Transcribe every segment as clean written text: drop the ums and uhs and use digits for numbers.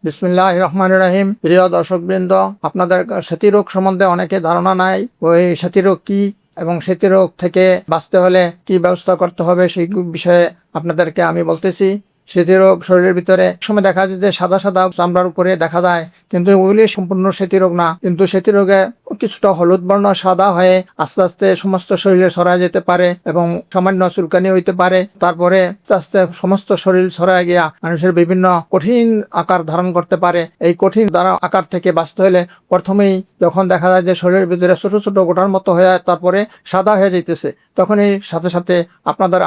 বিসমিল্লাহির রহমানির রহিম। প্রিয় দর্শকবৃন্দ, আপনাদের সেতী রোগ সম্বন্ধে অনেকে ধারণা নাই। ওই সেতী রোগ কি এবং সেতী রোগ থেকে বাঁচতে হলে কি ব্যবস্থা করতে হবে সেই বিষয়ে আপনাদেরকে আমি বলতেছি। সেতী রোগ শরীরের ভিতরে সময় দেখা যায় যে সাদা সাদা চামড়ার উপরে দেখা যায়, কিন্তু ওগুলি সম্পূর্ণ সেতী রোগ না। কিন্তু সেতী রোগে কিছুটা হলুদ বর্ণ সাদা হয়ে আস্তে আস্তে সমস্ত শরীরে ছড়ায় যেতে পারে এবং সামান্য চুলকানি হইতে পারে। তারপরে আস্তে আস্তে সমস্ত শরীর ছড়ায় গিয়া মানুষের বিভিন্ন কঠিন আকার ধারণ করতে পারে। এই কঠিন আকার থেকে বাঁচতে হলে প্রথমেই যখন দেখা যায় যে শরীরের ভিতরে ছোট ছোট গোটার মতো হয়ে তারপরে সাদা হয়ে যাইতেছে, তখনই সাথে সাথে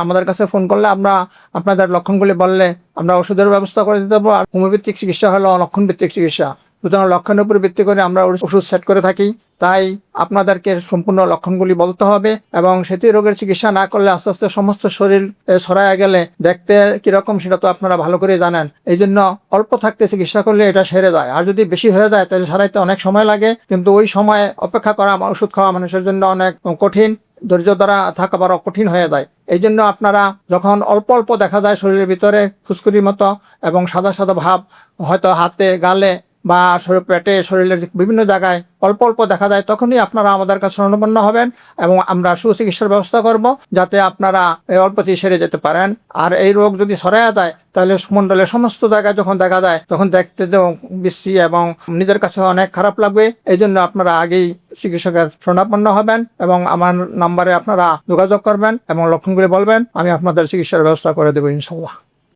আমাদের কাছে ফোন করলে আমরা আপনাদের লক্ষণগুলি বললে আমরা ওষুধের ব্যবস্থা করে দিতে পারবো। আর হোমিওপ্যাথিক চিকিৎসা হলো লক্ষণ ভিত্তিক চিকিৎসা, সুতরাং লক্ষণের উপর ভিত্তি করে আমরা ওষুধ সেট করে থাকি। তাই আপনাদেরকে সম্পূর্ণ লক্ষণগুলি বলতে হবে এবং সেতী রোগের চিকিৎসা না করলে আস্তে আস্তে সমস্ত শরীর ছড়ায় গেলে দেখতে কিরকম সেটা তো আপনারা ভালো করে জানেন। এই জন্য অল্প থাকতে চিকিৎসা করলে এটা সেরে যায়, আর যদি বেশি হয়ে যায় তাহলে সারাইতে অনেক সময় লাগে। কিন্তু ওই সময় অপেক্ষা করা ওষুধ খাওয়া মানুষের জন্য অনেক কঠিন, ধৈর্য ধরা থাকা বড় কঠিন হয়ে যায়। এই জন্য আপনারা যখন অল্প অল্প দেখা যায় শরীরের ভিতরে ফুসকুড়ির মতো এবং সাদা সাদা ভাব, হয়তো হাতে গালে বা পেটে শরীরের বিভিন্ন জায়গায় অল্প অল্প দেখা যায়, তখনই আপনারা আমাদের কাছে শরণাপন্ন হবেন এবং আমরা সুচিকিৎসার ব্যবস্থা করব যাতে আপনারা অল্পতেই সেরে যেতে পারেন। আর এই রোগ যদি ছড়ায় যায় তাহলে মণ্ডলের সমস্ত জায়গায় যখন দেখা যায় তখন দেখতে বিশ্রী এবং নিজের কাছে অনেক খারাপ লাগবে। এই জন্য আপনারা আগেই চিকিৎসকের শরণাপন্ন হবেন এবং আমার নাম্বারে আপনারা যোগাযোগ করবেন এবং লক্ষণগুলি বলবেন, আমি আপনাদের চিকিৎসার ব্যবস্থা করে দেবো ইনশাল্লাহ।